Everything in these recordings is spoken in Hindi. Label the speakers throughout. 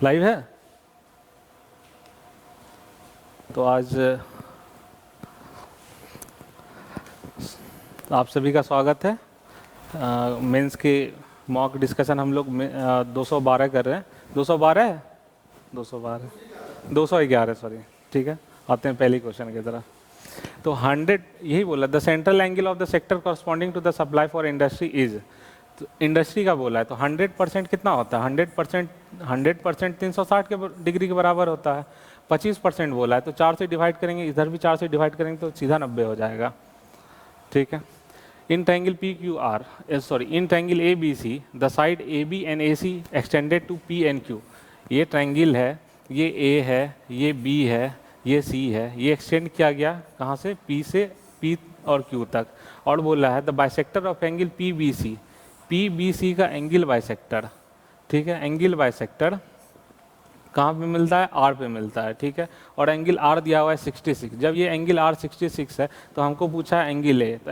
Speaker 1: लाइव है। तो आज आप सभी का स्वागत है। मेंस के मॉक डिस्कशन हम लोग 212 कर रहे हैं। 212 है, 211 सॉरी। ठीक है, आते हैं पहले क्वेश्चन की तरफ। तो 100 यही बोला, the central angle of the sector corresponding to the supply for industry is. तो इंडस्ट्री का बोला है, तो 100% कितना होता है? 100% 360 डिग्री के बराबर होता है। 25% बोला है, तो 4 से डिवाइड करेंगे, इधर भी 4 से डिवाइड करेंगे तो सीधा 90 हो जाएगा। ठीक है। In triangle P Q R in triangle A B C the side A B and A C extended to P and Q. ये ट्रायंगल है, ये ए है, ये बी है, ये सी है, ये एक्सटेंड किया गया कहाँ से? पी से पी और क्यू तक। और बोला है the bisector of angle P B C, P B C का एंगल बाइसेक्टर। ठीक है, एंगल बाइसेक्टर कहाँ पे मिलता है? आर पे मिलता है। ठीक है, और एंगल आर दिया हुआ है 66। जब ये एंगल आर 66 है तो हमको पूछा है एंगल ए, तो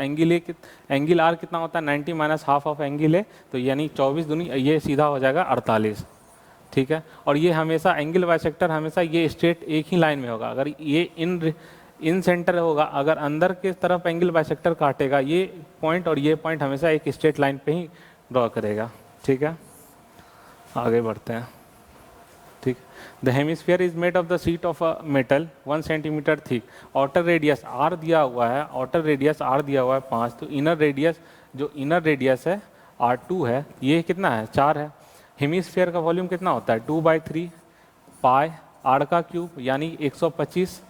Speaker 1: एंगल आर कितना होता है? 90 minus half of angle A, तो यानी 24 दूनी, ये सीधा हो जाएगा 48। ठीक है, और ये हमेशा एंगल बाइसेक्टर हमेशा ये स्ट्रेट एक ही लाइन में होगा। अगर ये इन सेंटर होगा, अगर अंदर के तरफ एंगल बाइसेक्टर काटेगा, ये पॉइंट और ये पॉइंट हमेशा एक स्ट्रेट लाइन पे ही ड्रॉ करेगा। ठीक है, आगे बढ़ते हैं। ठीक, the hemisphere is made of the sheet of a metal 1 centimetre thick. Outer radius R दिया हुआ है, आउटर रेडियस आर दिया हुआ है 5, तो इनर रेडियस, जो इनर रेडियस है R2 है, ये कितना है? 4 है। हेमिस्फीयर का वॉल्यूम कितना होता है? 2/3 पाई आर का क्यूब, यानी 125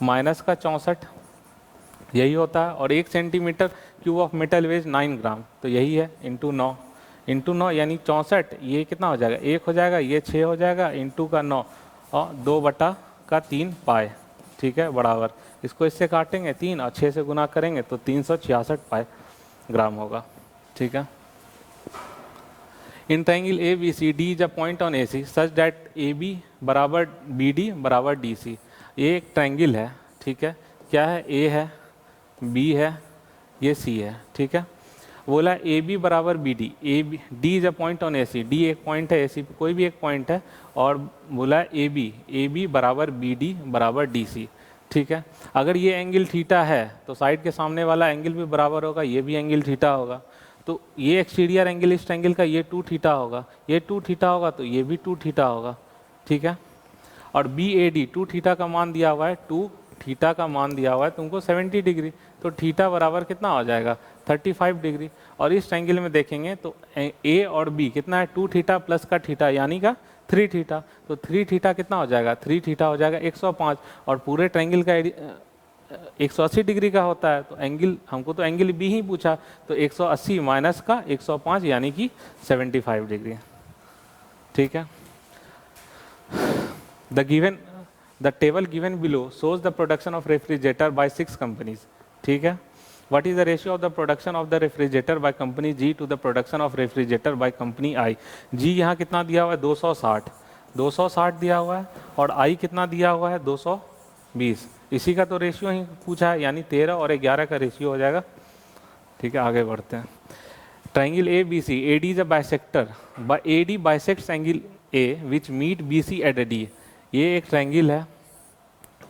Speaker 1: माइनस का 64, यही होता है। और 1 centimetre cube of metal weighs 9 gram, तो यही है इंटू 9 यानी 64। ये कितना हो जाएगा? 1 हो जाएगा, ये 6 हो जाएगा, इंटू का 9 और 2/3 पाई। ठीक है, बराबर। इसको इससे काटेंगे 3 और 6 से गुना करेंगे तो 366 पाई ग्राम होगा। ठीक है। In triangle A B C D is a point on A C such that A B बराबर बी डी बराबर डी सी। ये एक ट्रायंगल है। ठीक है, क्या है? ए है, बी है, ये सी है। ठीक है, बोला ए बी बराबर B D, A B D is a point on A C, D एक पॉइंट है, ए सी कोई भी एक पॉइंट है, और बोला ए बी बराबर बी डी बराबर डी सी। ठीक है, अगर ये एंगल थीटा है तो साइड के सामने वाला एंगल भी बराबर होगा, ये भी एंगल थीटा होगा। तो ये एक्सटीरियर एंगल इस एंगल का, ये 2 थीटा होगा, ये 2 थीटा होगा, तो ये भी 2 थीटा होगा। ठीक है, और बी ए डी 2 थीटा का मान दिया हुआ है, 2 थीटा का मान दिया हुआ है तुमको 70 डिग्री, तो थीटा बराबर कितना हो जाएगा? 35 डिग्री। और इस एंगल में देखेंगे तो ए और बी कितना है? 2 थीटा प्लस का थीटा यानी का 3 थीटा, तो 3 थीटा कितना हो जाएगा? 3 थीटा हो जाएगा 105। और पूरे ट्रायंगल का 180 डिग्री का होता है, तो एंगल हमको तो एंगल बी ही पूछा, तो 180 माइनस का 105 यानी कि 75 डिग्री। ठीक है, the table given below shows the production of refrigerator by 6 companies. ठीक है, what is the ratio of the production of the refrigerator by company G to the production of refrigerator by company I? G यहाँ कितना दिया हुआ है? 260 दिया हुआ है, और I कितना दिया हुआ है? 220। इसी का तो रेशियो ही पूछा है, यानी 13 और 11 का रेशियो हो जाएगा। ठीक है, आगे बढ़ते हैं। Triangle A B C, A D is a bisector, A D bisects angle A which meet B C at D. ये एक ट्रायंगल है।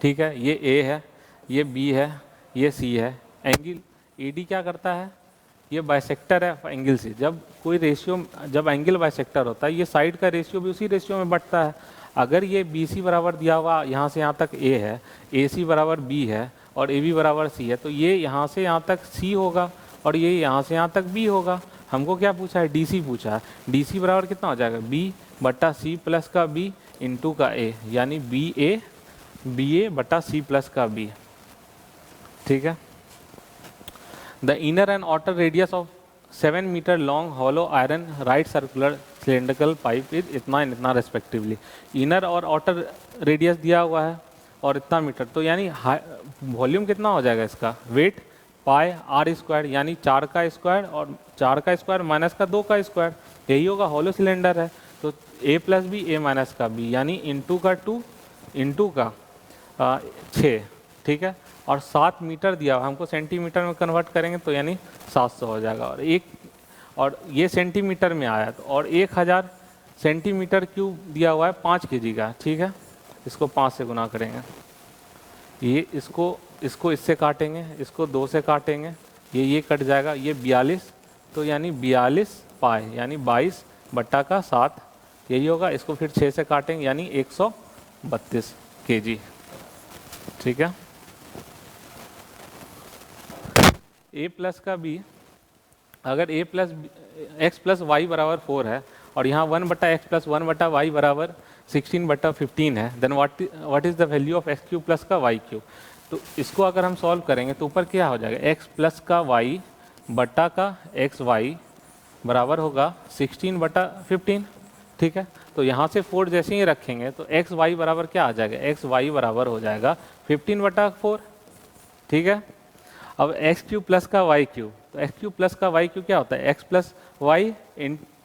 Speaker 1: ठीक है, ये ए है, ये बी है, ये सी है। एंगल ए डी क्या करता है? ये बाइसेक्टर है एंगल से। जब कोई रेशियो, जब एंगल बाइसेक्टर होता है, ये साइड का रेशियो भी उसी रेशियो में बढ़ता है। अगर ये बी सी बराबर दिया हुआ यहाँ से यहाँ तक ए है, ए सी बराबर बी है, और ए बी बराबर सी है, तो ये यहाँ से यहाँ तक सी होगा, और ये यहाँ से यहाँ तक बी होगा। हमको क्या पूछा है? डी सी पूछा है। डी सी बराबर कितना हो जाएगा? बी बट्टा सी प्लस का बी इंटू का ए, यानी बी ए बटा सी प्लस का बी। ठीक है, the inner and outer radius of 7 metre long hollow iron right circular cylindrical pipe is इतना इतना रेस्पेक्टिवली। इनर और आउटर रेडियस दिया हुआ है और इतना मीटर, तो यानी वॉल्यूम कितना हो जाएगा इसका? वेट पाई आर स्क्वायर, यानी 4 का स्क्वायर, और 4 का स्क्वायर माइनस का 2 का स्क्वायर, यही होगा। हॉलो सिलेंडर है तो ए प्लस बी, ए माइनस का बी, यानी इंटू का 2 इंटू का 6। ठीक है, और 7 मीटर दिया हुआ, हमको सेंटीमीटर में कन्वर्ट करेंगे तो यानी 700 हो जाएगा। और ये सेंटीमीटर में आया, तो और 1000 सेंटीमीटर क्यूब दिया हुआ है 5 kg का, ठीक है, इसको 5 से गुना करेंगे, ये इसको इससे काटेंगे, इसको 2 से काटेंगे, ये कट जाएगा, ये 42, तो यानी 42 पाई यानी 22/7 यही होगा। इसको फिर 6 से काटेंगे यानी 132 kg, ठीक है। a प्लस का b, अगर a plus x plus y बराबर 4 है और यहाँ 1/x प्लस 1/y बराबर 16/15 है, then what is the value of x cube plus का वाई क्यूब। तो इसको अगर हम सॉल्व करेंगे तो ऊपर क्या हो जाएगा, एक्स प्लस का वाई बट्टा का एक्स वाई बराबर होगा 16/15, ठीक है। तो यहाँ से 4 जैसे ही रखेंगे तो एक्स वाई बराबर क्या आ जाएगा, एक्स वाई बराबर हो जाएगा 15/4, ठीक है। अब एक्स क्यूब प्लस का वाई क्यूब, तो एक्स क्यूब प्लस का वाई क्यूब क्या होता है, एक्स प्लस वाई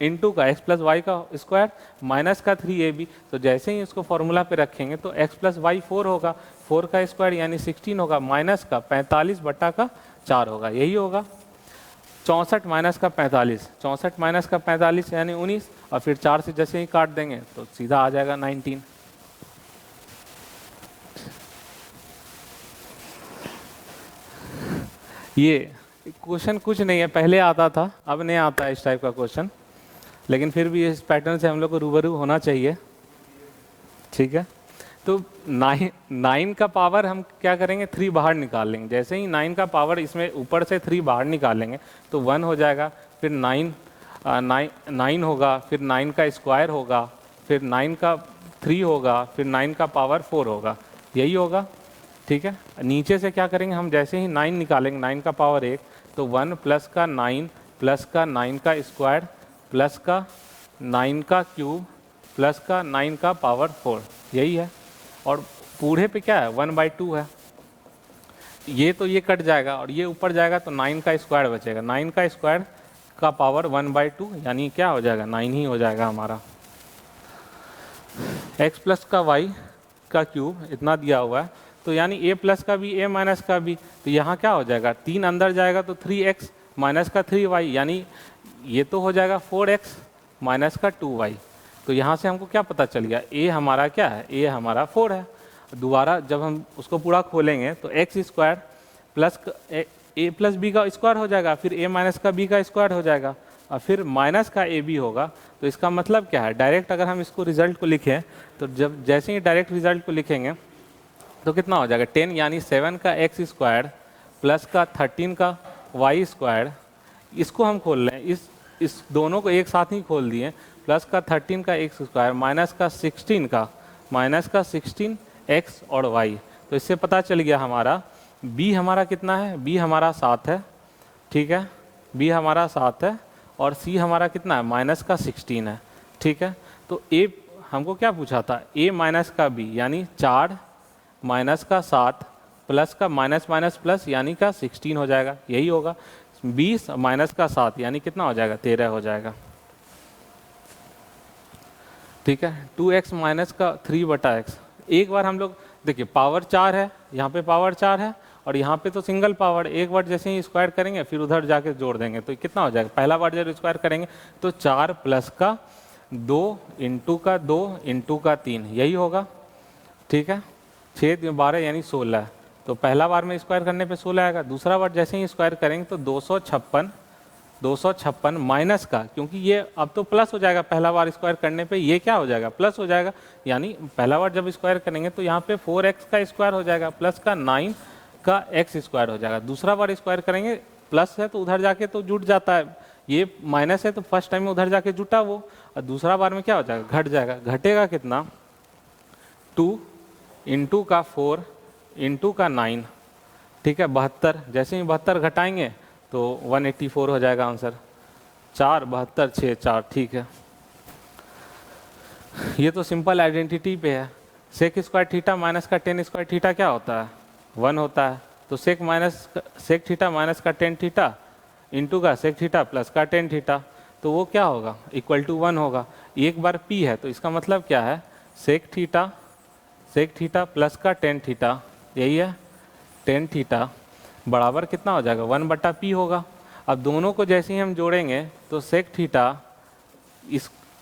Speaker 1: इंटू का एक्स प्लस वाई का स्क्वायर माइनस का 3ab। तो जैसे ही इसको फॉर्मूला पे रखेंगे तो एक्स प्लस वाई 4 होगा, 4 का स्क्वायर यानी 16 होगा, माइनस का 45/4 होगा, यही होगा। 64 माइनस का 45, 64 माइनस का 45 यानी 19, और फिर 4 से जैसे ही काट देंगे तो सीधा आ जाएगा 19। ये क्वेश्चन कुछ नहीं है, पहले आता था, अब नहीं आता है इस टाइप का क्वेश्चन, लेकिन फिर भी इस पैटर्न से हम लोग को रूबरू होना चाहिए, ठीक है। तो 9 का पावर हम क्या करेंगे, 3 बाहर निकाल लेंगे। जैसे ही 9 का पावर इसमें ऊपर से 3 बाहर निकालेंगे तो 1 हो जाएगा, फिर 9 होगा, फिर 9 का स्क्वायर होगा, फिर 9 का 3 होगा, फिर 9 का पावर 4 होगा, यही होगा, ठीक है। नीचे से क्या करेंगे हम, जैसे ही 9 निकालेंगे, 9 का पावर 1, तो 1 प्लस का 9 प्लस का 9 का स्क्वायर प्लस का 9 का क्यूब प्लस का 9 का पावर 4, यही है। और पूरे पे क्या है, 1/2 है, ये तो ये कट जाएगा और ये ऊपर जाएगा तो 9 का स्क्वायर बचेगा, 9 का स्क्वायर का पावर 1/2 यानी क्या हो जाएगा, 9 ही हो जाएगा हमारा। x प्लस का y का क्यूब इतना दिया हुआ है, तो यानी a प्लस का भी a माइनस का भी, तो यहाँ क्या हो जाएगा, 3 अंदर जाएगा तो 3x माइनस का 3y, यानी ये तो हो जाएगा 4x माइनस का 2y। तो यहाँ से हमको क्या पता चल गया, a हमारा क्या है, a हमारा 4 है। दोबारा जब हम उसको पूरा खोलेंगे तो x square plus a plus b का स्क्वायर हो जाएगा, फिर a माइनस का b का स्क्वायर हो जाएगा, और फिर माइनस का ए बी होगा। तो इसका मतलब क्या है, डायरेक्ट अगर हम इसको रिजल्ट को लिखें तो जब जैसे ही डायरेक्ट रिजल्ट को लिखेंगे तो कितना हो जाएगा, 10 यानी 7 का एक्स स्क्वायर प्लस का 13 का वाई स्क्वायर, इसको हम खोल रहे हैं, इस दोनों को एक साथ ही खोल दिए, प्लस का 13 का एक्स स्क्वायर माइनस का 16 एक्स और वाई। तो इससे पता चल गया हमारा b हमारा कितना है, b हमारा 7 है, ठीक है, b हमारा 7 है, और c हमारा कितना है, माइनस का 16 है, ठीक है। तो a हमको क्या पूछा था, a माइनस का b यानी 4 माइनस का 7 प्लस का माइनस माइनस प्लस यानी का 16 हो जाएगा, यही होगा। 20 माइनस का 7 यानी कितना हो जाएगा, 13 हो जाएगा, ठीक है। 2x माइनस का 3/x, एक बार हम लोग देखिए पावर 4 है, यहाँ पे पावर 4 है और यहाँ पे तो सिंगल पावर, एक बार जैसे ही स्क्वायर करेंगे फिर उधर जाके जोड़ देंगे तो कितना हो जाएगा, पहला बार जब स्क्वायर करेंगे तो 4 प्लस का 2 इंटू का 2 इंटू का 3, यही होगा, ठीक है। 6 12 यानी 16, तो पहला बार में स्क्वायर करने पे 16 आएगा, दूसरा बार जैसे ही स्क्वायर करेंगे तो 256 माइनस का, क्योंकि ये अब तो प्लस हो जाएगा, पहला बार स्क्वायर करने पे ये क्या हो जाएगा, प्लस हो जाएगा, यानी पहला बार जब स्क्वायर करेंगे तो यहाँ पे 4x का स्क्वायर हो जाएगा प्लस का 9 का x स्क्वायर हो जाएगा। दूसरा बार स्क्वायर करेंगे, प्लस है तो उधर जाके तो जुट जाता है, ये माइनस है तो फर्स्ट टाइम में उधर जाके जुटा वो, और दूसरा बार में क्या हो जाएगा, घट जाएगा, घटेगा कितना, 2 इंटू का 4 इंटू का 9, ठीक है, 72, जैसे ही 72 घटाएंगे तो 184 हो जाएगा आंसर, 4 72 6 4, ठीक है। ये तो सिंपल आइडेंटिटी पे है, सेक स्क्वायर थीटा माइनस का टेन स्क्वायर थीटा क्या होता है, 1 होता है, तो सेक थीटा माइनस का टेन थीटा इंटू का सेक थीटा प्लस का टेन थीटा, तो वो क्या होगा, इक्वल टू 1 होगा। एक बार p है तो इसका मतलब क्या है, सेक थीटा प्लस का टेन थीटा, यही है, टेन थीटा बराबर कितना हो जाएगा, 1/p होगा। अब दोनों को जैसे ही हम जोड़ेंगे तो सेक थीटा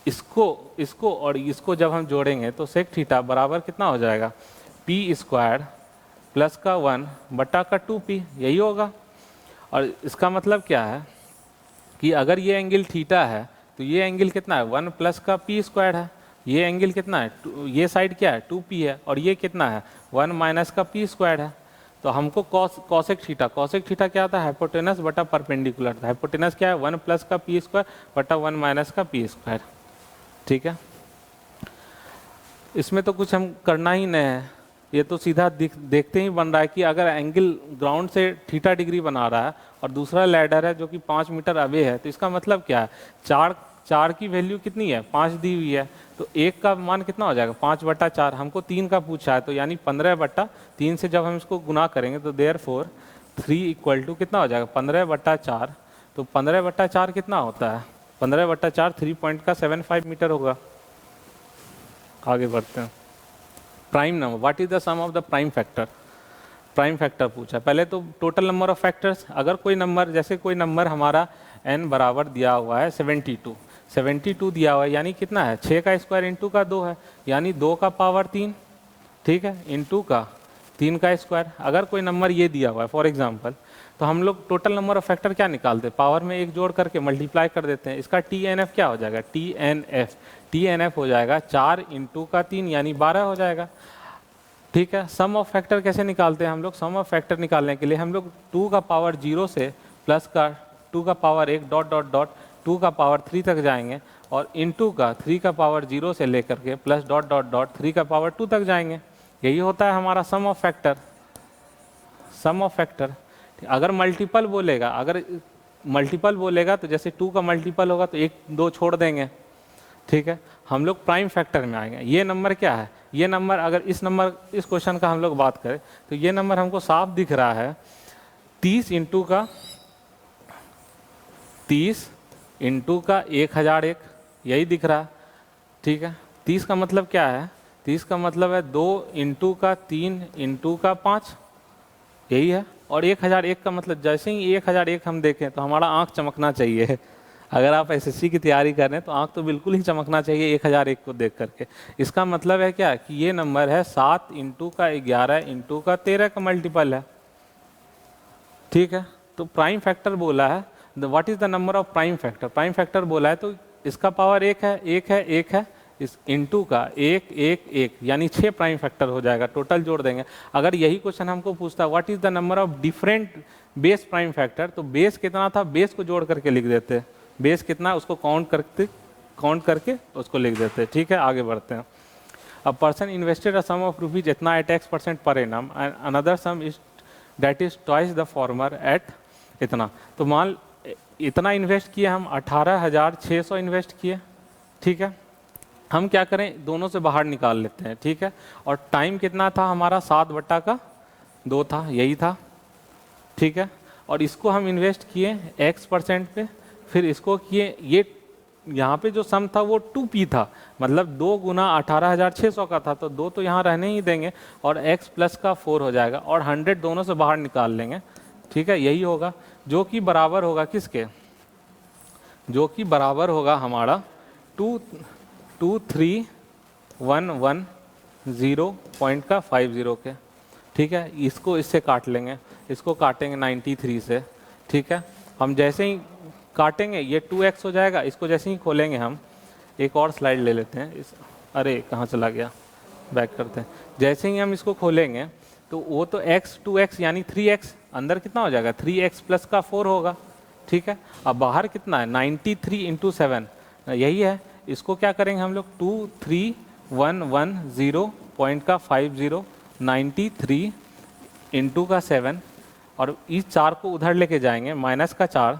Speaker 1: इसको इसको और इसको जब हम जोड़ेंगे तो सेक थीटा बराबर कितना हो जाएगा, पी स्क्वायर प्लस का 1 बटा का 2p, यही होगा। और इसका मतलब क्या है कि अगर ये एंगल थीटा है तो ये एंगल कितना है, 1 प्लस का पी स्क्वायर है। ये एंगल कितना है, ये साइड क्या है 2p है, और ये कितना है 1 माइनस का पी स्क्वायर है। तो हमको कॉसेक थीटा क्या था, हाइपोटेनस बटा परपेंडिकुलर था। हाइपोटेनस क्या है 1 प्लस का पी स्क्वायर बटा 1 माइनस का पी स्क्वायर। ठीक है, इसमें तो कुछ हम करना ही नहीं है, ये तो सीधा देखते ही बन रहा है कि अगर एंगल ग्राउंड से थीटा डिग्री बना रहा है और दूसरा लैडर है जो कि 5 मीटर अवे है, तो इसका मतलब क्या है, चार की वैल्यू कितनी है 5 दी हुई है, तो एक का मान कितना हो जाएगा 5/4। हमको 3 का पूछा है, तो यानी 15/3 से जब हम इसको गुना करेंगे तो देयरफॉर 3 इक्वल टू कितना हो जाएगा 15/4। तो 15/4 कितना होता है, 15/4 3.75 मीटर होगा। आगे बढ़ते हैं। Prime number, what is the sum of the prime factor. Prime factor पूछा, पहले तो टोटल नंबर ऑफ फैक्टर्स। अगर कोई नंबर, जैसे कोई नंबर हमारा n बराबर दिया हुआ है 72 दिया हुआ है, यानी कितना है 6 का स्क्वायर इंटू का 2 है, यानी 2 का पावर 3, ठीक है, इंटू का 3 का स्क्वायर। अगर कोई नंबर ये दिया हुआ है फॉर एग्जांपल, तो हम लोग टोटल नंबर ऑफ फैक्टर क्या निकालते हैं, पावर में एक जोड़ करके मल्टीप्लाई कर देते हैं। इसका TNF क्या हो जाएगा, TNF हो जाएगा 4 इंटू का 3 यानी 12 हो जाएगा। ठीक है, सम ऑफ फैक्टर कैसे निकालते हैं हम लोग, सम ऑफ फैक्टर निकालने के लिए हम लोग 2 का पावर 0 से प्लस का 2 का पावर 1 डॉट डॉट डॉट 2 का पावर 3 तक जाएंगे, और इंटू का 3 का पावर 0 से लेकर के प्लस डॉट डॉट डॉट 3 का पावर 2 तक जाएंगे। यही होता है हमारा sum of factor. Sum of factor अगर मल्टीपल बोलेगा तो जैसे 2 का मल्टीपल होगा तो 1 2 छोड़ देंगे। ठीक है, हम लोग प्राइम फैक्टर में आएंगे। ये नंबर क्या है, ये नंबर अगर इस क्वेश्चन का हम लोग बात करें तो ये नंबर हमको साफ दिख रहा है 30 इंटू का 1001, यही दिख रहा है। ठीक है, 30 का मतलब क्या है, 30 का मतलब है 2 इंटू का 3 इंटू का 5, यही है। और 1001 का मतलब जैसे ही 1001 हम देखें तो हमारा आंख चमकना चाहिए। अगर आप SSC की तैयारी कर रहे हैं तो आंख तो बिल्कुल ही चमकना चाहिए 1001 को देख करके। इसका मतलब है क्या कि ये नंबर है 7 इंटू का 11 इंटू का 13 का मल्टीपल है। ठीक है, तो प्राइम फैक्टर बोला है, what is the number of prime factor. Prime factor बोला है तो इसका पावर 1 है, इस इंटू का 1 1 1 यानी 6 प्राइम फैक्टर हो जाएगा, टोटल जोड़ देंगे। अगर यही क्वेश्चन हमको पूछता what is the number of different base prime factor, तो बेस कितना था, बेस को जोड़ करके लिख देते, बेस कितना उसको काउंट करके उसको लिख देते। ठीक है, आगे बढ़ते हैं। A person invested a sum of rupees इतना at X% per annum and another sum is that is twice the former at इतना। तो मान इतना इन्वेस्ट किए हम, 18,600 इन्वेस्ट किए। ठीक है, हम क्या करें, दोनों से बाहर निकाल लेते हैं। ठीक है, और टाइम कितना था हमारा 7/2 था, यही था। ठीक है, और इसको हम इन्वेस्ट किए X% पे, फिर इसको किए, ये यहाँ पे जो सम था वो 2p था, मतलब 2 गुना 18,600 का था, तो 2 तो यहाँ रहने ही देंगे, और x प्लस का 4 हो जाएगा, और 100 दोनों से बाहर निकाल लेंगे। ठीक है, यही होगा जो कि बराबर होगा किसके, जो कि बराबर होगा हमारा 23,110.50 के। ठीक है, इसको इससे काट लेंगे, इसको काटेंगे 93 से। ठीक है, हम जैसे ही काटेंगे ये 2x हो जाएगा, इसको जैसे ही खोलेंगे हम, एक और स्लाइड ले लेते हैं अरे कहाँ चला गया, बैक करते हैं। जैसे ही हम इसको खोलेंगे तो वो तो x 2x यानी 3x, अंदर कितना हो जाएगा 3x प्लस का 4 होगा। ठीक है, अब बाहर कितना है 93 इंटू 7, यही है। इसको क्या करेंगे हम लोग 23,110.50, 93 इंटू का 7, और इस 4 को उधर लेके जाएंगे, माइनस का 4।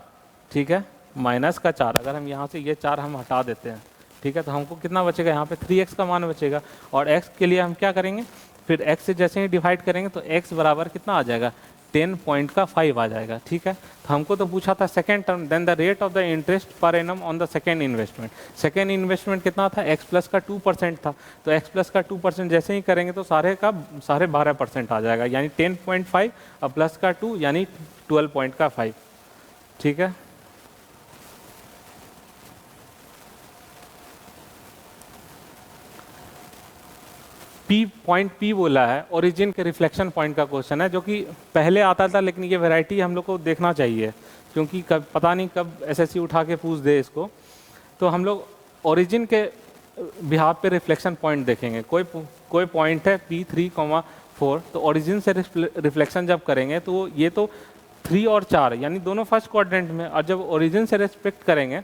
Speaker 1: ठीक है, माइनस का 4, अगर हम यहाँ से ये 4 हम हटा देते हैं, ठीक है, तो हमको कितना बचेगा, यहाँ पे 3x का मान बचेगा। और x के लिए हम क्या करेंगे, फिर x से जैसे ही डिवाइड करेंगे तो x बराबर कितना आ जाएगा 10.5 आ जाएगा। ठीक है, तो हमको तो पूछा था second term, then the rate of the interest per annum on the second investment. Second investment कितना था, x प्लस का 2% था, तो x प्लस का 2% जैसे ही करेंगे तो सारे 12% आ जाएगा, यानी 10.5 और प्लस का 2 यानी 12.5। ठीक है, पॉइंट पी बोला है, ओरिजिन के रिफ्लेक्शन पॉइंट का क्वेश्चन है, जो कि पहले आता था, लेकिन ये वैरायटी हम लोग को देखना चाहिए क्योंकि पता नहीं कब एसएससी उठा के पूछ दे इसको। तो हम लोग ओरिजिन के बिहाफ पे रिफ्लेक्शन पॉइंट देखेंगे। कोई पॉइंट है P3,4, तो ओरिजिन से रिफ्लेक्शन जब करेंगे तो ये तो 3 और 4 यानी दोनों फर्स्ट क्वाड्रेंट में, और जब ओरिजिन से रिस्पेक्ट करेंगे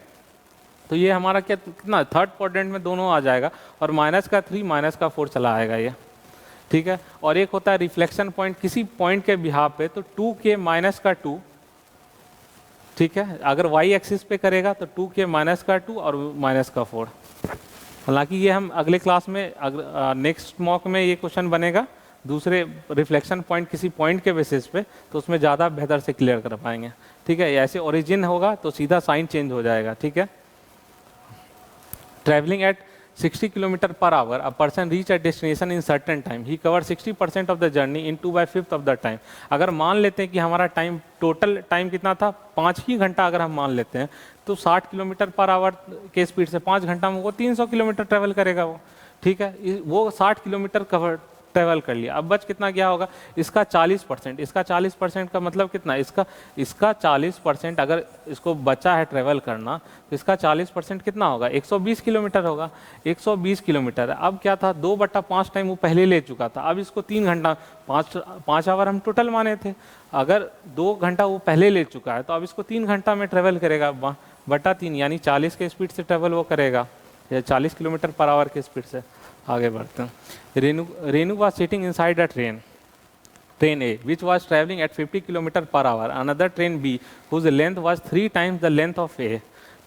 Speaker 1: तो ये हमारा क्या कितना थर्ड क्वाड्रेंट में दोनों आ जाएगा, और -3 -4 चला आएगा ये, ठीक है। और एक होता है रिफ्लेक्शन पॉइंट किसी पॉइंट के बिहाफ पे, तो 2k -2, ठीक है। अगर y एक्सिस पे करेगा तो 2k -2 और -4। हालांकि ये हम अगले क्लास में नेक्स्ट मॉक में ये क्वेश्चन बनेगा दूसरे रिफ्लेक्शन पॉइंट किसी पॉइंट के बेसिस पे, तो उसमें ज़्यादा बेहतर से क्लियर कर पाएंगे, ठीक है। ऐसे ओरिजिन होगा तो सीधा साइन चेंज हो जाएगा, ठीक है। Travelling eight 60 km/h, a person reach a destination in certain time. He covered 60% of the journey in 2/5 of the time. अगर मान लेते हैं कि हमारा टाइम टोटल टाइम कितना था 5 ही घंटा, अगर हम मान लेते हैं तो 60 km/h के स्पीड से 5 घंटा में वो 300 किलोमीटर ट्रैवल करेगा वो, ठीक है। वो 60 किलोमीटर कवर ट्रैवल कर लिया। अब बच कितना गया होगा, इसका 40%। इसका 40% का मतलब कितना, इसका 40% अगर इसको बचा है ट्रैवल करना, तो इसका 40% कितना होगा, 120 किलोमीटर होगा। 120 किलोमीटर, अब क्या था 2/5 टाइम वो पहले ले चुका था, अब इसको 3 घंटा 5 आवर हम टोटल माने थे, अगर 2 घंटा वो पहले ले चुका है तो अब इसको 3 घंटा में ट्रैवल करेगा, बटा 3 यानी 40 के स्पीड से ट्रैवल वो करेगा, या 40 km/h के स्पीड से। आगे बढ़ते हैं। Renu was sitting inside a train A, which was traveling at 50 km/h. Another train B, whose length was 3 times the length of A.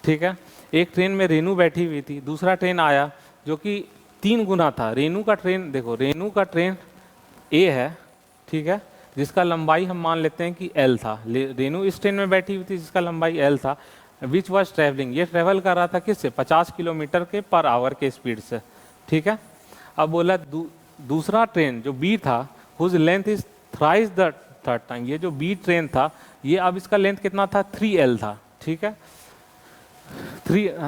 Speaker 1: ठीक है, एक ट्रेन में रेनू बैठी हुई थी, दूसरा ट्रेन आया जो कि 3 गुना था। रेनू का ट्रेन देखो, रेनू का ट्रेन A है, ठीक है, जिसका लंबाई हम मान लेते हैं कि L था। रेनू इस ट्रेन में बैठी हुई थी जिसका लंबाई L था। विच वॉज ट्रैवलिंग, ये ट्रैवल कर रहा था किससे, 50 km/h के स्पीड से, ठीक है। अब बोला दूसरा ट्रेन जो बी था, whose length is thrice the third time, ये जो बी ट्रेन था ये अब इसका लेंथ कितना था 3L था, ठीक है।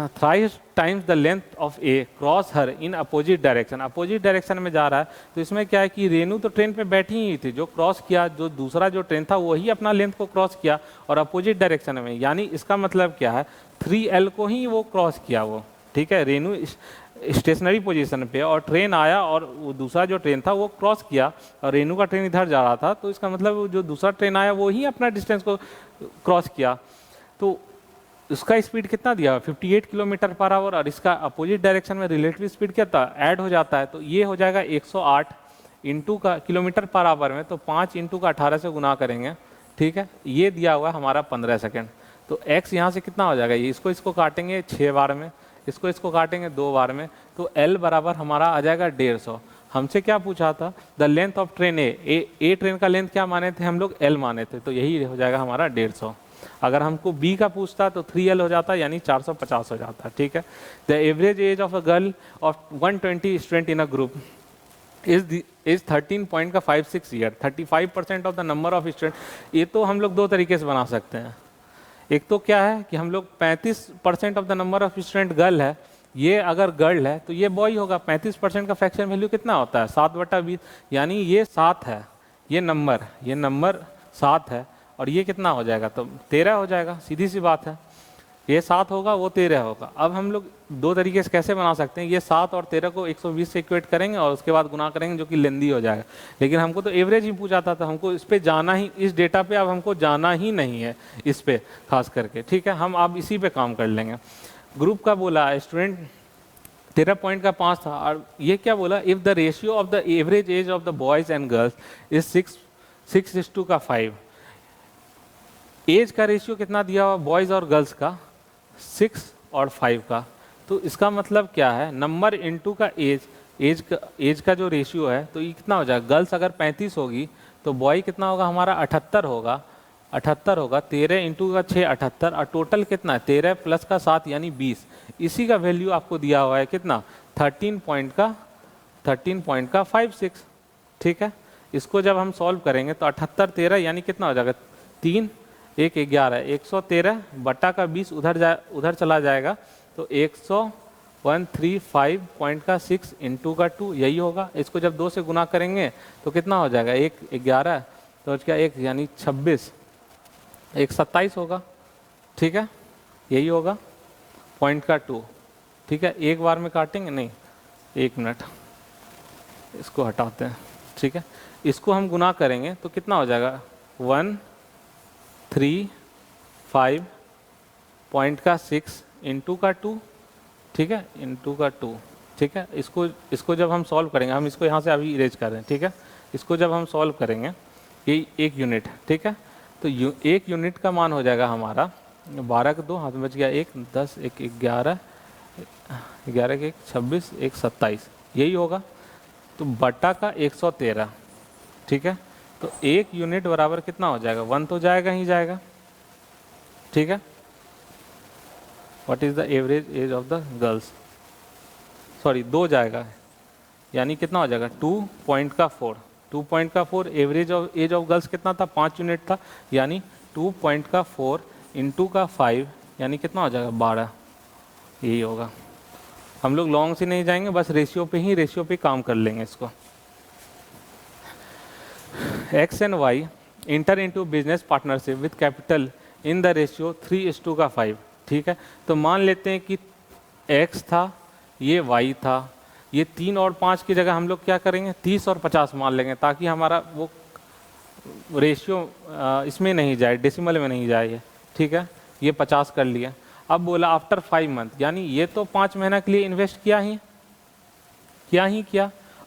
Speaker 1: Thrice times the length of A, cross her in opposite direction, opposite direction में जा रहा है। तो इसमें क्या है कि रेनू तो ट्रेन पे बैठी ही थी, जो क्रॉस किया, जो दूसरा जो ट्रेन था वही अपना लेंथ को क्रॉस किया और अपोजिट डायरेक्शन में, यानी इसका मतलब क्या है 3L को ही वो क्रॉस किया वो, ठीक है। रेनू स्टेशनरी पोजीशन पे और ट्रेन आया और वो दूसरा जो ट्रेन था वो क्रॉस किया और रेनू का ट्रेन इधर जा रहा था, तो इसका मतलब जो दूसरा ट्रेन आया वो ही अपना डिस्टेंस को क्रॉस किया। तो उसका स्पीड कितना दिया 58 km/h, और इसका अपोजिट डायरेक्शन में रिलेटिव स्पीड क्या था ऐड हो जाता है, तो ये हो जाएगा 108 इंटू का km/h में, तो 5 इंटू का 18 से गुना करेंगे, ठीक है। ये दिया हुआ हमारा 15 सेकेंड। तो x यहाँ से कितना हो जाएगा, ये इसको काटेंगे 6 बार में, इसको काटेंगे 2 बार में, तो L बराबर हमारा आ जाएगा 150। हमसे क्या पूछा था, the length of train A train का लेंथ क्या माने थे हम लोग, L माने थे, तो यही हो जाएगा हमारा 150। अगर हमको B का पूछता तो 3L हो जाता, यानी 450 हो जाता, ठीक है। The average age of a girl of 120 student in a group is 13.56 year, 35% of the number of student. ये तो हम लोग 2 तरीके से बना सकते हैं। एक तो क्या है कि हम लोग 35% of the number of student girl है, ये अगर गर्ल है तो ये बॉय होगा। 35% का फ्रैक्शन वैल्यू कितना होता है 7/20, यानी ये 7 है, ये नंबर 7 है, और ये कितना हो जाएगा, तो 13 हो जाएगा, सीधी सी बात है। ये 7 होगा, वो 13 होगा। अब हम लोग 2 तरीके से कैसे बना सकते हैं, ये 7 और 13 को 120 से इक्वेट करेंगे और उसके बाद गुना करेंगे, जो कि लेंदी हो जाएगा। लेकिन हमको तो एवरेज ही पूछा था, तो हमको इस पे जाना ही, इस डेटा पे अब हमको जाना ही नहीं है, इस पे खास करके, ठीक है। हम अब इसी पे काम कर लेंगे। ग्रुप का बोला स्टूडेंट 13 पॉइंट का 5 था, और ये क्या बोला, if the ratio of the average age of the boys and girls is 6:5। Age का रेशियो कितना दिया हुआ बॉयज और गर्ल्स का, 6 और 5 का। तो इसका मतलब क्या है, नंबर इंटू का एज का जो रेशियो है, तो ये कितना हो जाएगा, गर्ल्स अगर 35 होगी तो बॉय कितना होगा हमारा 78 होगा, 13 इंटू का 6 78, और टोटल कितना है 13 प्लस का 7 यानी 20। इसी का वैल्यू आपको दिया हुआ है कितना 13.56, ठीक है। इसको जब हम सॉल्व करेंगे तो 78 13 यानी कितना हो जाएगा 3 1 11, 113 बटा का 20 उधर चला जाएगा, तो 135 पॉइंट का 6 इंटू का 2, यही होगा। इसको जब 2 से गुना करेंगे तो कितना हो जाएगा, 1 11, तो क्या 1 यानी 26, 1 27 होगा, ठीक है, यही होगा पॉइंट का 2, ठीक है। एक बार में काटेंगे नहीं, 1 मिनट, इसको हटाते हैं, ठीक है। इसको हम गुना करेंगे तो कितना हो जाएगा, 135 पॉइंट का 6 इंटू का 2, ठीक है, इंटू का 2, ठीक है। इसको जब हम सॉल्व करेंगे, हम इसको यहाँ से अभी इरेज कर रहे हैं, ठीक है। इसको जब हम सॉल्व करेंगे, ये 1 यूनिट, ठीक है, तो 1 यूनिट का मान हो जाएगा हमारा 12 का 2 हाथ में बच गया 1, 10 1 11, 11 के 1 26, 1 27, यही होगा। तो बटा का 113, ठीक है। तो 1 यूनिट बराबर कितना हो जाएगा, 1 तो जाएगा ही जाएगा, ठीक है। What is the average age of the girls, sorry 2 जाएगा, यानी कितना हो जाएगा 2.4, 2.4 average of age of girls कितना था, 5 यूनिट था, यानी 2.4 इंटू का 5 यानी कितना हो जाएगा 12, यही होगा। हम लोग लॉन्ग से नहीं जाएंगे, बस रेशियो पे काम कर लेंगे इसको। X and Y inter into business partnership with capital in the ratio 3:5, ठीक है। तो मान लेते हैं कि X था, ये Y था, ये 3 और 5 की जगह हम लोग क्या करेंगे, 30 और 50 मान लेंगे, ताकि हमारा वो रेशियो इसमें नहीं जाए, डेसिमल में नहीं जाए, ठीक है। ये 50 कर लिया। अब बोला आफ्टर 5 मंथ, यानी ये तो 5 महीना के लिए इन्वेस्ट किया।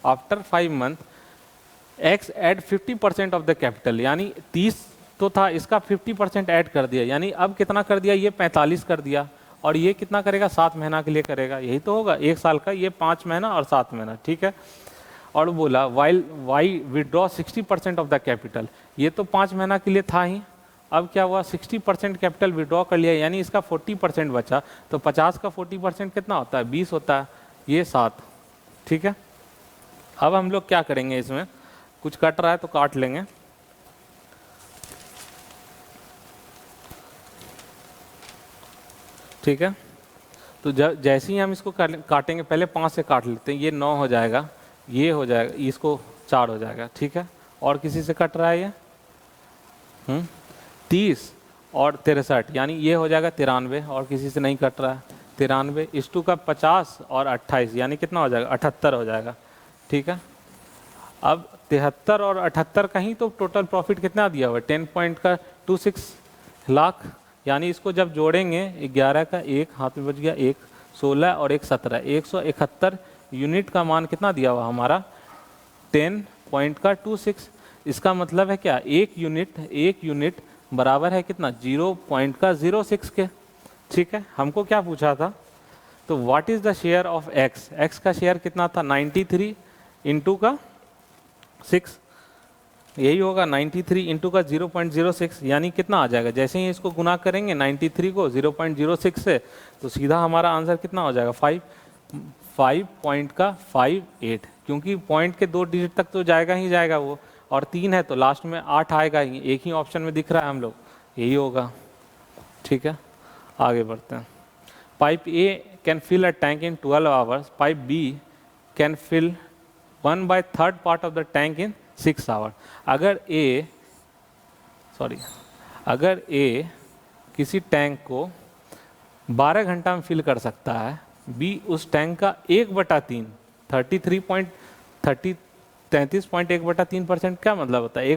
Speaker 1: After 5 month X add 50% of the capital, यानी 30 तो था, इसका 50% ऐड कर दिया, यानी अब कितना कर दिया, ये 45 कर दिया, और ये कितना करेगा, 7 महीना के लिए करेगा, यही तो होगा 1 साल का, ये 5 महीना और 7 महीना, ठीक है। और बोला while y withdraw 60% of the capital, ये तो 5 महीना के लिए था ही, अब क्या हुआ 60% कैपिटल विड्रॉ कर लिया, यानी इसका 40% बचा, तो 50 का 40% कितना होता है, 20 होता है, ये 7, ठीक है। अब हम लोग क्या करेंगे, इसमें कुछ कट रहा है तो काट लेंगे, ठीक है। तो जैसे ही हम इसको काटेंगे, पहले 5 से काट लेते हैं, ये 9 हो जाएगा, ये हो जाएगा, इसको 4 हो जाएगा, ठीक है। और किसी से कट रहा है ये 30 और 63, यानी ये हो जाएगा 93, और किसी से नहीं कट रहा है 93, इस टू का 50 और 28, यानी कितना हो जाएगा 78 हो जाएगा, ठीक है। अब 73 और 78 का ही तो टोटल प्रॉफिट कितना दिया हुआ है, 10.26 लाख, यानी इसको जब जोड़ेंगे 11 का 1 हाथ में बच गया 1, 16 और 1 17, 171 यूनिट का मान कितना दिया हुआ हमारा 10.26। इसका मतलब है क्या, एक यूनिट बराबर है कितना 0.06 के, ठीक है। हमको क्या पूछा था, तो what is the share of x, x का शेयर कितना था 93 इंटू का 6, यही होगा 93 इंटू का 0.06, यानी कितना आ जाएगा, जैसे ही इसको गुना करेंगे 93 को 0.06 से, तो सीधा हमारा आंसर कितना हो जाएगा 5.58, क्योंकि पॉइंट के 2 डिजिट तक तो जाएगा ही जाएगा वो, और 3 है तो लास्ट में 8 आएगा ही, एक ही ऑप्शन में दिख रहा है हम लोग, यही होगा, ठीक है। आगे बढ़ते हैं। Pipe A can fill a tank in 12 hours, pipe B can fill 1/3 part of the tank in 6 hour. अगर ए किसी टैंक को 12 घंटा में फिल कर सकता है, बी उस टैंक का 1/3 33.1/3% क्या मतलब होता है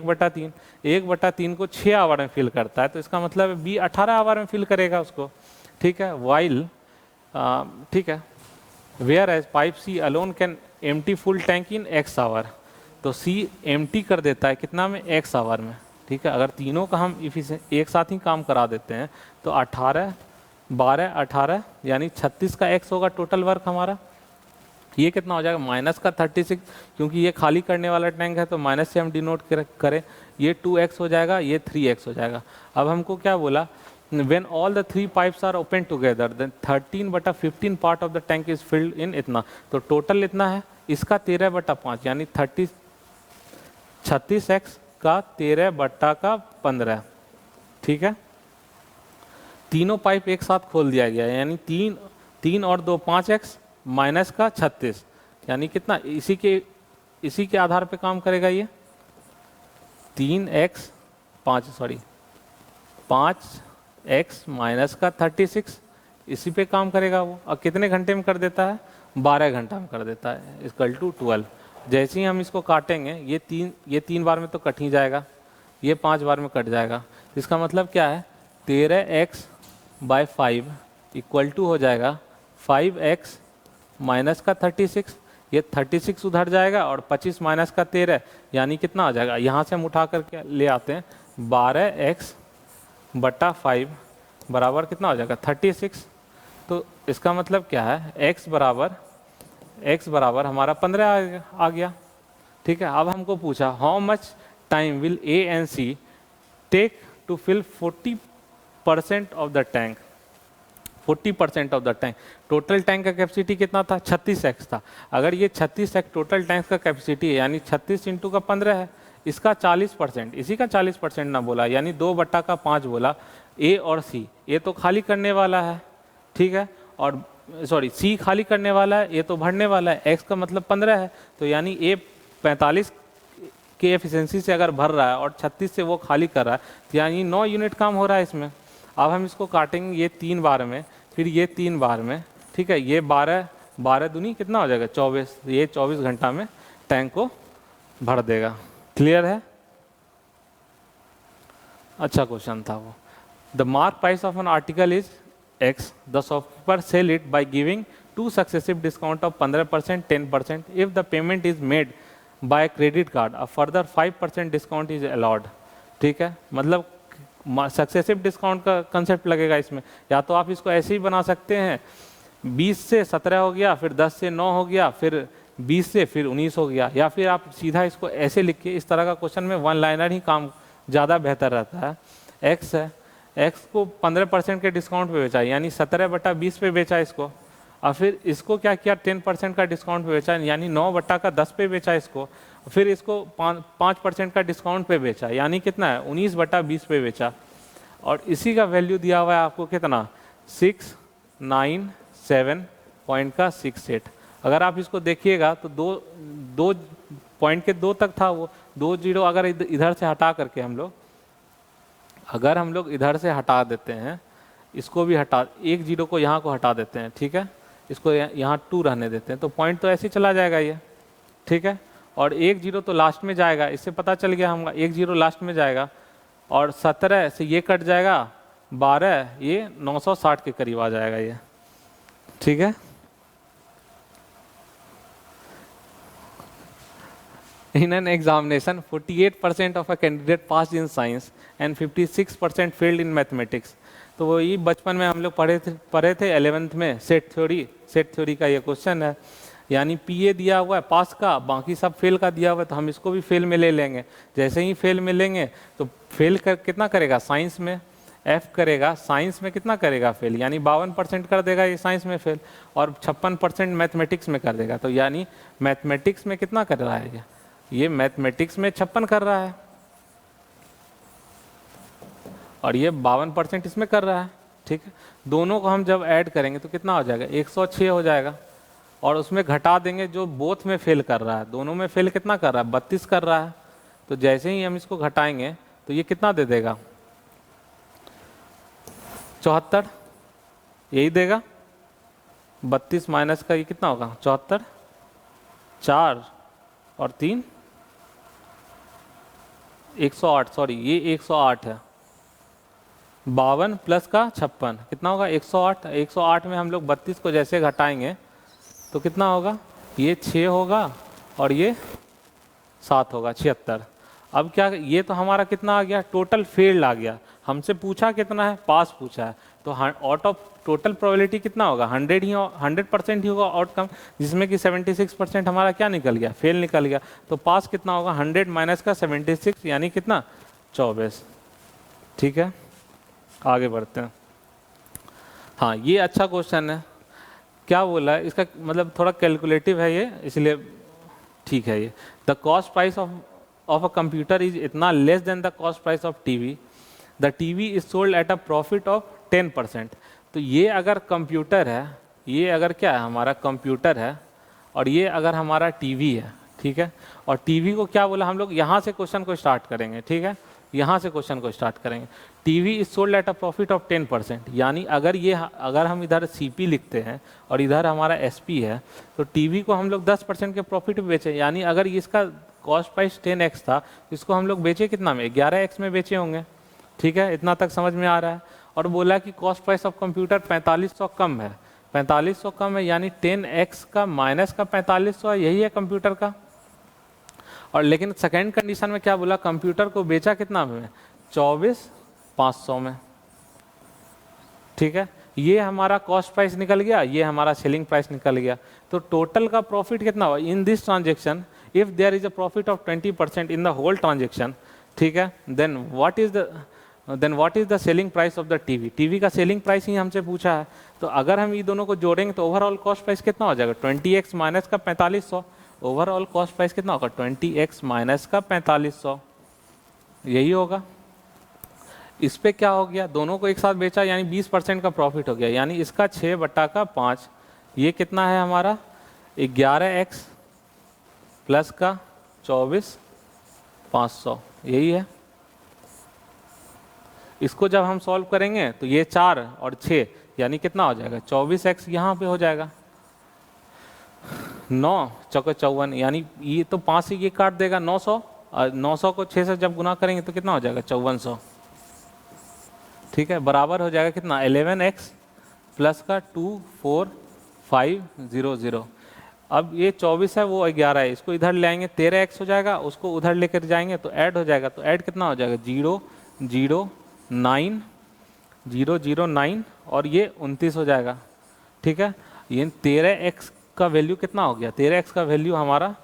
Speaker 1: 1/3 को 6 आवर में फिल करता है, तो इसका मतलब है बी 18 आवर में फिल करेगा उसको, ठीक है। वाइल ठीक है, where as pipe C alone can empty full tank in x hour, तो सी एम्प्टी कर देता है कितना में x आवर में, ठीक है। अगर तीनों का हम एक साथ ही काम करा देते हैं तो 18 12 18 यानी 36 का x होगा टोटल वर्क हमारा, ये कितना हो जाएगा माइनस का 36, क्योंकि ये खाली करने वाला टैंक है तो माइनस से हम डिनोट करें, ये 2x हो जाएगा, ये 3x हो जाएगा। अब हमको क्या बोला, when all the 3 pipes are open together then 13/15 part of the tank is filled in इतना, तो टोटल इतना है, इसका 13/5 यानी 36x का 13/15, ठीक है। तीनों पाइप एक साथ खोल दिया गया, यानी 3 और 2 5x माइनस का 36 यानी कितना, इसी के आधार पे काम करेगा ये 3x 5x माइनस का 36 इसी पे काम करेगा वो। और कितने घंटे में कर देता है, 12 घंटा में कर देता है, इक्वल टू 12। जैसे ही हम इसको काटेंगे ये तीन बार में तो कट ही जाएगा, ये 5 बार में कट जाएगा। इसका मतलब क्या है, 13x बाय 5 इक्वल टू हो जाएगा 5x माइनस का 36। ये 36 उधर जाएगा और 25 माइनस का 13 यानी कितना आ जाएगा, यहाँ से हम उठा करके ले आते हैं 12x बटा 5 बराबर कितना हो जाएगा 36। तो इसका मतलब क्या है, x बराबर हमारा 15 आ गया। ठीक है, अब हमको पूछा how much time will A and C take to fill 40% of the tank. 40% of the tank, total tank का कैपेसिटी कितना था, 36x था। अगर ये 36x टोटल टैंक का कैपेसिटी है यानी 36 इंटू का 15 है, इसका 40%, इसी का 40% ना बोला यानी 2/5 बोला। ए और सी, ए तो खाली करने वाला है, ठीक है, और सॉरी सी खाली करने वाला है, ए तो भरने वाला है, एक्स का मतलब 15 है, तो यानी ए 45 के एफिशिएंसी से अगर भर रहा है और 36 से वो खाली कर रहा है, तो यानी 9 यूनिट काम हो रहा है इसमें। अब हम इसको काटेंगे ये 3 बार में, फिर ये 3 बार में, ठीक है, ये 12 दूनी कितना हो जाएगा 24, ये 24 घंटा में टैंक को भर देगा। क्लियर है, अच्छा क्वेश्चन था वो। The mark price of an article is x, the shopkeeper sell it by giving 2 successive discount of 15%, 10%। If the payment is made by credit card a further 5% discount is allowed. ठीक है, मतलब सक्सेसिव डिस्काउंट का कंसेप्ट लगेगा इसमें। या तो आप इसको ऐसे ही बना सकते हैं, 20 से 17 हो गया, फिर 10 से 9 हो गया, फिर 20 से फिर 19 हो गया, या फिर आप सीधा इसको ऐसे लिख के, इस तरह का क्वेश्चन में वन लाइनर ही काम ज़्यादा बेहतर रहता है। एक्स है, एक्स को 15% के डिस्काउंट पे बेचा यानी 17/20 पे बेचा इसको, और फिर इसको क्या किया 10% का डिस्काउंट पे बेचा यानी 9/10 पे बेचा इसको, फिर इसको 5% का डिस्काउंट पे बेचा यानी कितना है 19/20 पे बेचा, और इसी का वैल्यू दिया हुआ है आपको कितना 697.68। अगर आप इसको देखिएगा तो दो पॉइंट के 2 तक था वो, 2 जीरो अगर इधर से हटा करके हम लोग इधर से हटा देते हैं, इसको भी हटा, 1 जीरो को यहाँ को हटा देते हैं, ठीक है, इसको यहाँ 2 रहने देते हैं, तो पॉइंट तो ऐसे ही चला जाएगा ये, ठीक है, और 1 जीरो तो लास्ट में जाएगा, इससे पता चल गया हम 1 जीरो लास्ट में जाएगा, और 17 से ये कट जाएगा 12, ये 960 के करीब आ जाएगा ये, ठीक है। In an examination, 48% of a candidate passed in science and 56% failed in mathematics। तो वो ये बचपन में हम लोग पढ़े थे 11th में सेट थ्योरी का ये क्वेश्चन है, यानी पीए दिया हुआ है पास का, बाकी सब फेल का दिया हुआ है, तो हम इसको भी फेल में ले लेंगे। जैसे ही फेल में लेंगे तो फेल कितना करेगा साइंस में, एफ करेगा, साइंस में कितना करेगा फेल, यानी 52% कर देगा ये साइंस में फेल, और 56% मैथमेटिक्स में कर देगा, तो यानी मैथमेटिक्स में कितना कर रहा है ये मैथमेटिक्स में 56 कर रहा है, और ये 52% इसमें कर रहा है, ठीक है। दोनों को हम जब ऐड करेंगे तो कितना हो जाएगा 106 हो जाएगा, और उसमें घटा देंगे जो बोथ में फेल कर रहा है, दोनों में फेल कितना कर रहा है 32 कर रहा है, तो जैसे ही हम इसको घटाएंगे तो ये कितना दे देगा 74, यही देगा। 32 माइनस का ये कितना होगा 74, 4 और 3 108, सॉरी ये 108 है, 52 प्लस का 56 कितना होगा 108। 108 में हम लोग 32 को जैसे घटाएंगे तो कितना होगा, ये 6 होगा और ये 7 होगा, 76। अब क्या, ये तो हमारा कितना आ गया टोटल फेल्ड आ गया, हमसे पूछा कितना है पास पूछा है, तो आउट ऑफ टोटल प्रोबेबिलिटी कितना होगा 100% ही होगा आउटकम, जिसमें कि 76% हमारा क्या निकल गया फेल निकल गया, तो पास कितना होगा 100 माइनस का 76 यानी कितना 24। ठीक है, आगे बढ़ते हैं। हाँ ये अच्छा क्वेश्चन है, क्या बोला है इसका मतलब थोड़ा कैलकुलेटिव है ये, इसलिए ठीक है ये। The cost price of a computer is इतना less than the cost price of TV, the TV is sold at a profit of 10%। तो ये अगर कंप्यूटर है ये अगर क्या है हमारा कंप्यूटर है और ये अगर हमारा टीवी है, ठीक है, और टीवी को क्या बोला हम लोग, यहाँ से क्वेश्चन को स्टार्ट करेंगे, ठीक है, यहाँ से क्वेश्चन को स्टार्ट करेंगे। TV is sold at a profit of 10%, यानी अगर हम इधर सीपी लिखते हैं और इधर हमारा एसपी है, तो टीवी को हम लोग 10% के प्रॉफिट में बेचे, यानी अगर इसका कॉस्ट प्राइस 10x था, इसको हम लोग बेचे कितना में, 11x में बेचे होंगे, ठीक है, इतना तक समझ में आ रहा है। और बोला कि कॉस्ट प्राइस ऑफ कंप्यूटर 4500 कम है, 4500 कम है, यानी 10x का माइनस का 4500 है, यही है कंप्यूटर का। और लेकिन सेकेंड कंडीशन में क्या बोला, कंप्यूटर को बेचा कितना में, 24,500 में, ठीक है, ये हमारा कॉस्ट प्राइस निकल गया, ये हमारा सेलिंग प्राइस निकल गया। तो टोटल का प्रॉफिट कितना हुआ in this transaction, if there is a profit of 20% in the whole transaction, ठीक है, then what is the selling price of the TV. TV का सेलिंग प्राइस ही हमसे पूछा है, तो अगर हम ये दोनों को जोड़ेंगे तो ओवरऑल कॉस्ट प्राइस कितना हो जाएगा, 20x माइनस का 4500, ओवरऑल कॉस्ट प्राइस कितना होगा, 20x माइनस का 4500, यही होगा। इस पे क्या हो गया, दोनों को एक साथ बेचा यानी 20% का प्रॉफिट हो गया, यानी इसका 6/5, ये कितना है हमारा 11x प्लस का 24,500, यही है। इसको जब हम सॉल्व करेंगे तो ये 4 और 6 यानी कितना हो जाएगा, 24x यहाँ पे हो जाएगा, 9 चौके 54, यानी ये तो 5 से ये काट देगा 900, और 900 को 6 से जब गुना करेंगे तो कितना हो जाएगा, 5400, ठीक है, बराबर हो जाएगा कितना, 11x प्लस का 24500। अब ये 24 है, वो 11 है, इसको इधर ले आएंगे 13x हो जाएगा, उसको उधर लेकर जाएंगे तो ऐड हो जाएगा, तो ऐड कितना हो जाएगा, 009 और ये 29 हो जाएगा, ठीक है। ये 13x का वैल्यू कितना हो गया, 13x का वैल्यू हमारा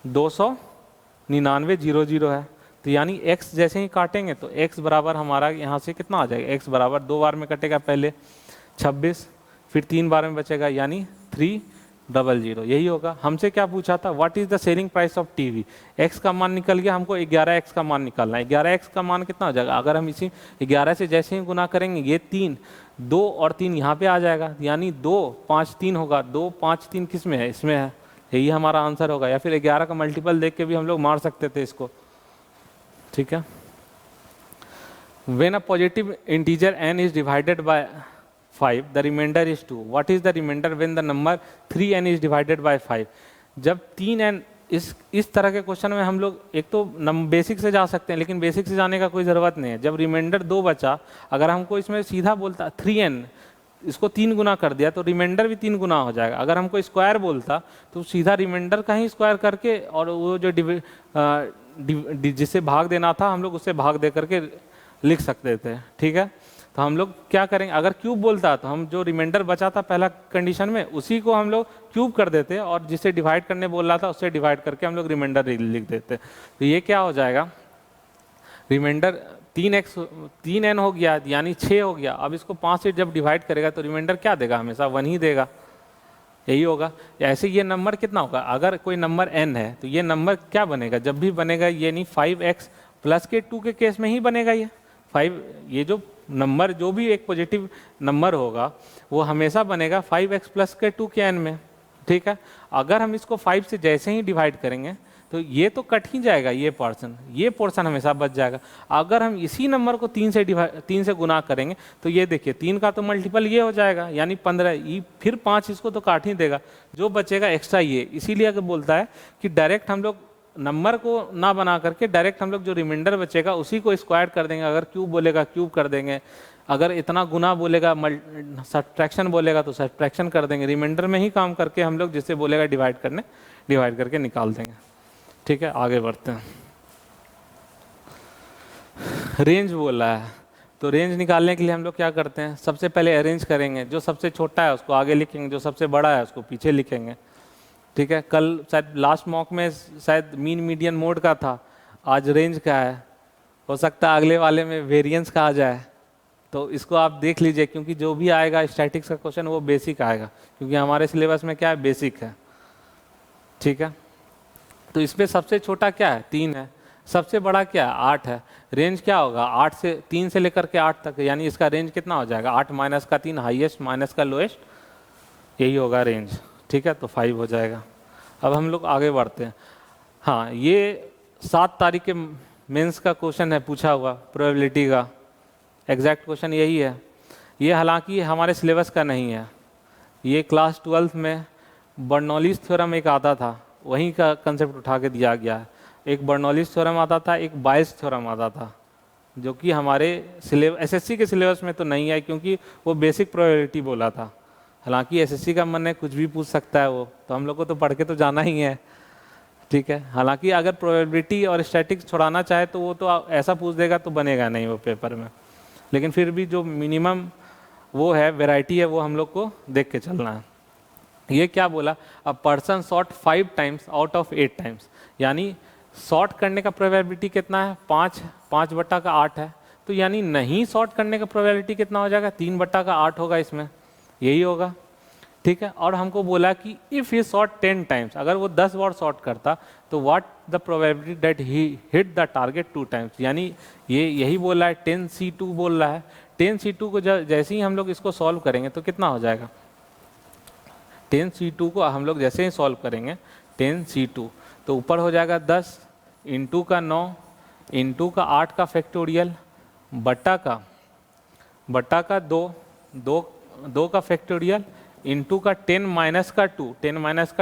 Speaker 1: 299,000 है, तो यानी x जैसे ही काटेंगे तो x बराबर हमारा यहाँ से कितना आ जाएगा, x बराबर 2 बार में कटेगा, पहले 26, फिर 3 बार में बचेगा, यानी 300, यही होगा। हमसे क्या पूछा था, what is the selling price of TV, x का मान निकल गया, हमको 11x का मान निकालना है। 11x का मान कितना हो जाएगा, अगर हम इसी 11 से जैसे ही गुना करेंगे, ये 3, 2 और 3 यहाँ पे आ जाएगा, यानी 2 5 3 होगा, 2 5 3 किस में है, इसमें है, यही हमारा आंसर होगा। या फिर 11 का मल्टीपल देख के भी हम लोग मार सकते थे इसको, ठीक है। When a positive integer n is divided by 5, the remainder is 2. What is the remainder when the number 3n is divided by 5? जब 3n, इस तरह के क्वेश्चन में हम लोग एक तो बेसिक से जा सकते हैं, लेकिन बेसिक से जाने का कोई ज़रूरत नहीं है। जब रिमाइंडर 2 बचा, अगर हमको इसमें सीधा बोलता 3n, इसको 3 गुना कर दिया तो रिमाइंडर भी 3 गुना हो जाएगा। अगर हमको स्क्वायर बोलता तो सीधा रिमाइंडर का ही स्क्वायर करके, और वो जो जिससे भाग देना था हम लोग उससे भाग दे करके लिख सकते थे, ठीक है। तो हम लोग क्या करेंगे, अगर क्यूब बोलता तो हम जो रिमाइंडर बचा था पहला कंडीशन में, उसी को हम लोग क्यूब कर देते, और जिसे डिवाइड करने बोल रहा था उससे डिवाइड करके हम लोग रिमाइंडर लिख देते। तो ये क्या हो जाएगा, रिमाइंडर 3n हो गया, यानी 6 हो गया। अब इसको 5 से जब डिवाइड करेगा तो रिमाइंडर क्या देगा, हमेशा 1 ही देगा, यही होगा। ऐसे ये नंबर कितना होगा, अगर कोई नंबर n है तो ये नंबर क्या बनेगा, जब भी बनेगा ये नहीं 5x प्लस के 2 के केस में ही बनेगा। ये 5, ये जो नंबर जो भी एक पॉजिटिव नंबर होगा वो हमेशा बनेगा 5x प्लस के 2 के n में, ठीक है। अगर हम इसको 5 से जैसे ही डिवाइड करेंगे तो ये तो कट ही जाएगा, ये पोर्शन हमेशा बच जाएगा। अगर हम इसी नंबर को 3 से गुना करेंगे तो ये देखिए 3 का तो मल्टीपल ये हो जाएगा, यानी 15, फिर 5 इसको तो काट ही देगा, जो बचेगा एक्स्ट्रा ये। इसीलिए अगर बोलता है कि डायरेक्ट हम लोग नंबर को ना बना करके डायरेक्ट हम लोग जो रिमाइंडर बचेगा उसी को स्क्वायर कर देंगे। अगर क्यूब बोलेगा क्यूब कर देंगे, अगर इतना गुना बोलेगा, सब्ट्रैक्शन बोलेगा तो सब्ट्रैक्शन कर देंगे। रिमाइंडर में ही काम करके हम लोग जिससे बोलेगा डिवाइड करके निकाल देंगे, ठीक है। आगे बढ़ते हैं। रेंज बोला है, तो रेंज निकालने के लिए हम लोग क्या करते हैं, सबसे पहले अरेंज करेंगे, जो सबसे छोटा है उसको आगे लिखेंगे, जो सबसे बड़ा है उसको पीछे लिखेंगे, ठीक है। कल शायद लास्ट मॉक में शायद मीन मीडियन मोड का था, आज रेंज का है, हो सकता है अगले वाले में वेरिएंस का आ जाए, तो इसको आप देख लीजिए, क्योंकि जो भी आएगा स्टैटिक्स का क्वेश्चन वो बेसिक आएगा, क्योंकि हमारे सिलेबस में क्या है, बेसिक है, ठीक है। तो इसमें सबसे छोटा क्या है, 3 है, सबसे बड़ा क्या है, 8 है। रेंज क्या होगा, 3 से लेकर के 8 तक, यानी इसका रेंज कितना हो जाएगा, 8 माइनस का 3 हाईएस्ट माइनस का लोएस्ट यही होगा रेंज, ठीक है। तो 5 हो जाएगा। अब हम लोग आगे बढ़ते हैं। हाँ, ये 7 तारीख के मेंस का क्वेश्चन है पूछा हुआ, प्रोबेबिलिटी का एग्जैक्ट क्वेश्चन यही है। ये हालांकि हमारे सिलेबस का नहीं है, ये क्लास 12th में बर्नौलीज थ्योरम एक आता था, वहीं का कंसेप्ट उठा के दिया गया है। एक बर्नौलीज थ्योरम आता था, एक बायस थ्योरम आता था, जो कि हमारे एसएससी के सिलेबस में तो नहीं है, क्योंकि वो बेसिक प्रोबेबिलिटी बोला था। हालांकि एसएससी का मन है कुछ भी पूछ सकता है वो, तो हम लोग को तो पढ़ के तो जाना ही है, ठीक है। हालांकि अगर प्रोबेबिलिटी और स्टैटिक्स छुड़ाना चाहे तो वो तो ऐसा पूछ देगा तो बनेगा नहीं वो पेपर में, लेकिन फिर भी जो मिनिमम वो है वैरायटी है वो हम लोग को देख के चलना है। ये क्या बोला, a person shot 5 times out of 8 times, यानी शॉर्ट करने का प्रोबेबिलिटी कितना है, 5/8 है। तो यानी नहीं शॉर्ट करने का प्रोबेबिलिटी कितना हो जाएगा, 3/8 होगा इसमें, यही होगा, ठीक है। और हमको बोला कि इफ़ ही शॉट 10 टाइम्स, अगर वो 10 बार शॉट करता तो what the probability that he hit the target 2 times, यानी ये यही बोला है, 10C2 बोल रहा है। 10C2 को जैसे ही हम लोग इसको सॉल्व करेंगे तो कितना हो जाएगा, 10C2 को हम लोग जैसे ही सॉल्व करेंगे 10C2 तो ऊपर हो जाएगा 10 इंटू का 9 इंटू का 8 का फैक्टोरियल बट्टा का 2 का फैक्टोरियल इंटू का 10 माइनस का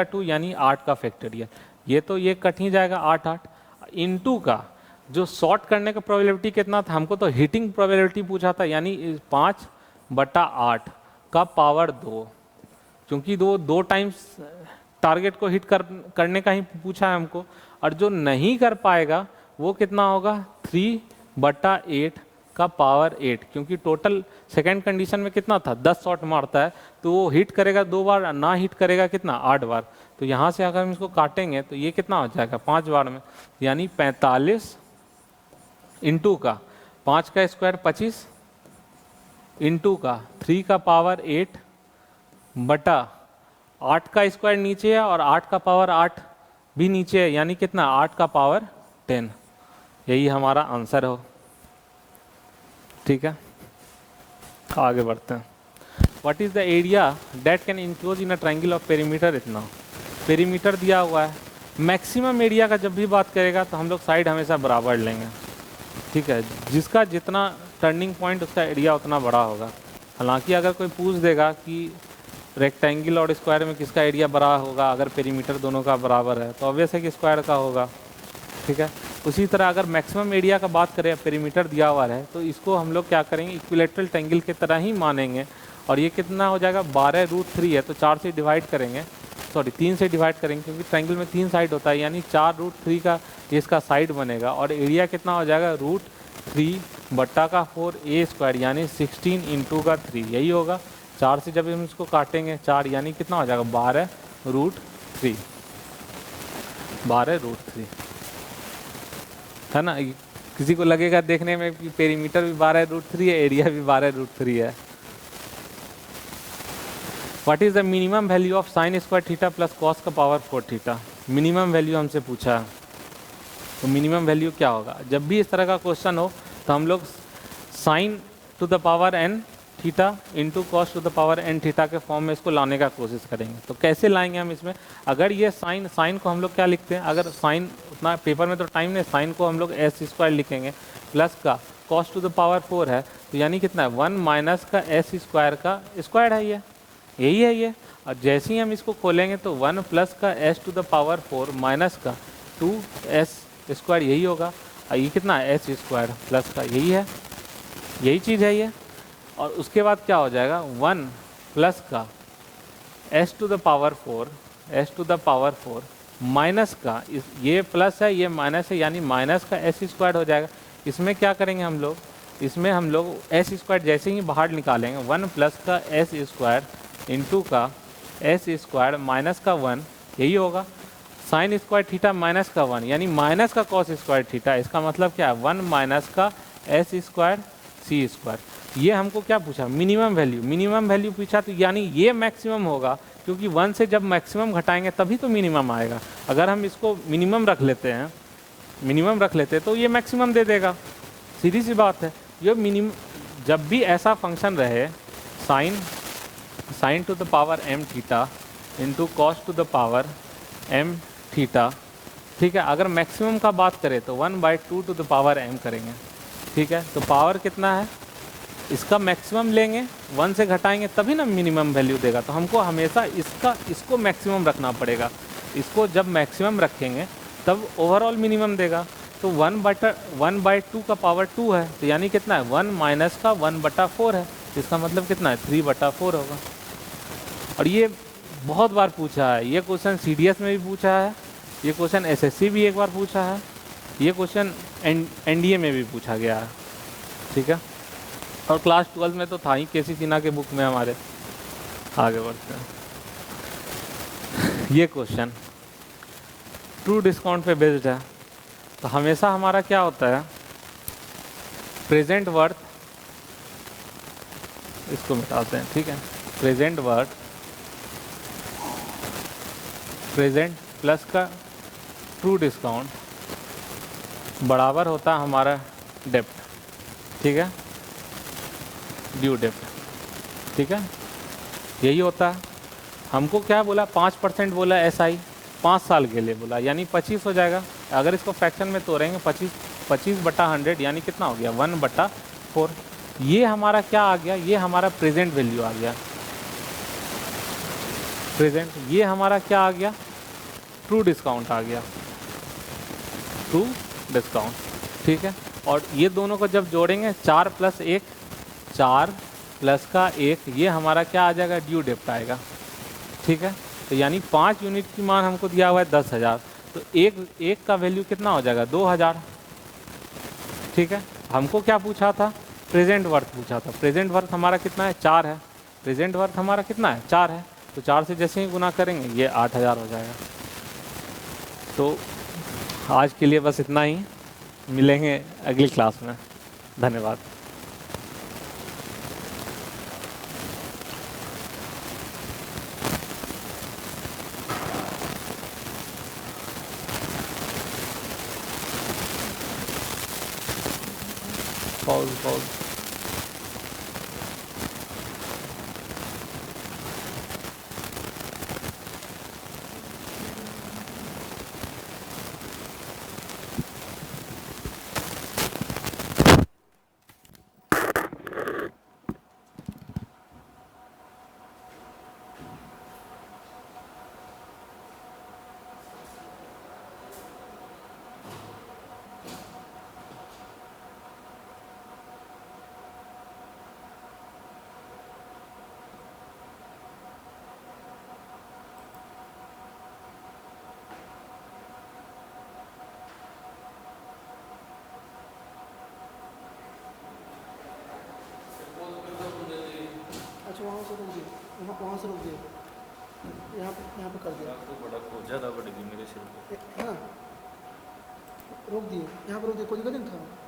Speaker 1: 2 यानी 8 का फैक्टोरियल। ये तो ये कट ही जाएगा 8 इंटू का जो शॉर्ट करने का प्रोबेबिलिटी कितना था, हमको तो हिटिंग प्रोबेबिलिटी पूछा था, यानी 5/8 का पावर 2, क्योंकि 2 टाइम्स टारगेट को हिट करने का ही पूछा है हमको। और जो नहीं कर पाएगा वो कितना होगा, 3/8 का पावर 8, क्योंकि टोटल सेकेंड कंडीशन में कितना था, 10 शॉट मारता है तो वो हिट करेगा 2 बार, ना हिट करेगा कितना 8 बार। तो यहाँ से अगर हम इसको काटेंगे तो ये कितना हो जाएगा 5 बार में, यानी 45 इंटू का 5 का स्क्वायर 25 इंटू का 3 का पावर 8 बटा 8 का स्क्वायर नीचे है और 8 का पावर 8 भी नीचे है, यानी कितना 8 का पावर 10। यही हमारा आंसर हो, ठीक है। आगे बढ़ते हैं। What is the area that can enclose in a triangle of perimeter, इतना पेरीमीटर दिया हुआ है। मैक्सिमम एरिया का जब भी बात करेगा तो हम लोग साइड हमेशा बराबर लेंगे, ठीक है। जिसका जितना टर्निंग पॉइंट उसका एरिया उतना बड़ा होगा। हालांकि अगर कोई पूछ देगा कि रेक्टेंगल और स्क्वायर में किसका एरिया बड़ा होगा, अगर पेरीमीटर दोनों का बराबर है तो ऑब्वियस है कि स्क्वायर का होगा, ठीक है। उसी तरह अगर मैक्सिमम एरिया का बात करें, पेरीमीटर दिया हुआ है तो इसको हम लोग क्या करेंगे, इक्विलेटरल ट्रायंगल की तरह ही मानेंगे। और ये कितना हो जाएगा 12√3 है, तो 4 से डिवाइड करेंगे, सॉरी 3 से डिवाइड करेंगे, क्योंकि ट्रायंगल में 3 साइड होता है, यानी 4√3 का इसका साइड बनेगा। और एरिया कितना हो जाएगा √3/4 यानी 16 इंटू का 3, यही होगा। 4 से जब हम इसको काटेंगे 4, यानी कितना हो जाएगा 12√3 है ना। किसी को लगेगा देखने में कि पेरीमीटर भी 12√3 है, एरिया भी 12√3 है। What is the minimum value of sine square theta plus cos का पावर 4 थीटा, मिनिमम वैल्यू हमसे पूछा है। तो मिनिमम वैल्यू क्या होगा, जब भी इस तरह का क्वेश्चन हो तो हम लोग sign to the power n theta into cos to the power n theta के फॉर्म में इसको लाने का कोशिश करेंगे। तो कैसे लाएंगे हम इसमें, अगर ये साइन को हम लोग क्या लिखते हैं, अगर साइन उतना पेपर में तो टाइम नहीं, साइन को हम लोग s² लिखेंगे, प्लस का कॉस टू द पावर 4 है, तो यानी कितना है 1 माइनस का s² का स्क्वायर है, ये यही है ये। और जैसे ही हम इसको खोलेंगे तो 1 प्लस का s to the power 4 minus का 2s², यही होगा। और ये कितना है s² प्लस का, यही है, यही चीज़ है ये। और उसके बाद क्या हो जाएगा 1 प्लस का s to the power 4 minus का ये प्लस है ये माइनस है, यानी माइनस का s² हो जाएगा। इसमें क्या करेंगे हम लोग, इसमें हम लोग s² जैसे ही बाहर निकालेंगे 1 प्लस का s² इंटू का s² माइनस का 1, यही होगा। साइन स्क्वायर थीटा माइनस का 1 यानी माइनस का कॉस स्क्वायर थीटा, इसका मतलब क्या है 1 माइनस का s² c²। ये हमको क्या पूछा, मिनिमम वैल्यू पूछा, तो यानी ये मैक्सिमम होगा, क्योंकि 1 से जब मैक्सिमम घटाएंगे तभी तो मिनिमम आएगा। अगर हम इसको मिनिमम रख लेते हैं तो ये मैक्सिमम दे देगा, सीधी सी बात है। ये मिनिमम जब भी ऐसा फंक्शन रहे sine sine to the power m theta into cos to the power m theta, ठीक है। अगर मैक्सिमम का बात करें तो 1/2 टू द पावर m करेंगे, ठीक है। तो पावर कितना है, इसका मैक्सिमम लेंगे, 1 से घटाएंगे तभी ना मिनिमम वैल्यू देगा। तो हमको हमेशा इसको मैक्सिमम रखना पड़ेगा। इसको जब मैक्सिमम रखेंगे तब ओवरऑल मिनिमम देगा। तो 1/2 का पावर 2 है, तो यानी कितना है 1 माइनस का 1/4 है, इसका मतलब कितना है 3/4 होगा। और ये बहुत बार पूछा है, ये क्वेश्चन CDS में भी पूछा है, ये क्वेश्चन SSC भी एक बार पूछा है, ये क्वेश्चन NDA में भी पूछा गया है, ठीक है। और क्लास 12 में तो था ही, KC सिन्हा के बुक में हमारे। आगे बढ़ते हैं। ये क्वेश्चन ट्रू डिस्काउंट पे बेस्ड है। तो हमेशा हमारा क्या होता है, प्रेजेंट वर्थ, इसको मिटाते हैं, ठीक है। प्रेजेंट वर्थ, प्रेजेंट प्लस का ट्रू डिस्काउंट बराबर होता है हमारा डेप्ट, ठीक है, ड्यू डेप्ट, ठीक है। यही होता है। हमको क्या बोला, 5% बोला SI, 5 साल के लिए बोला, यानी 25 हो जाएगा। अगर इसको फ्रैक्शन में तोड़ेंगे 25/100 यानी कितना हो गया 1/4। ये हमारा क्या आ गया, ये हमारा प्रेजेंट वैल्यू आ गया, प्रेजेंट। ये हमारा क्या आ गया, ट्रू डिस्काउंट आ गया, ट्रू डिस्काउंट, ठीक है। और ये दोनों को जब जोड़ेंगे 4 + 1, 4 प्लस का 1, ये हमारा क्या आ जाएगा, ड्यू डेप्ट आएगा, ठीक है। तो यानी 5 यूनिट की मान हमको दिया हुआ है 10,000, तो एक का वैल्यू कितना हो जाएगा 2,000, ठीक है। हमको क्या पूछा था, प्रेजेंट वर्थ पूछा था। प्रेजेंट वर्थ हमारा कितना है 4 है, प्रेजेंट वर्थ हमारा कितना है 4 है, तो 4 से जैसे ही गुना करेंगे ये 8,000 हो जाएगा। तो आज के लिए बस इतना ही, मिलेंगे अगली क्लास में। धन्यवाद। पॉज।
Speaker 2: अच्छा वहाँ से रोक दिए, वहाँ से रोक दिए, यहाँ पे कर दिया
Speaker 3: तो बड़ा ज़्यादा बढ़ गई मेरे सिर पे।
Speaker 2: हाँ रोक दिए, यहाँ पे रोक दिए, कोई दिक्कत नहीं था।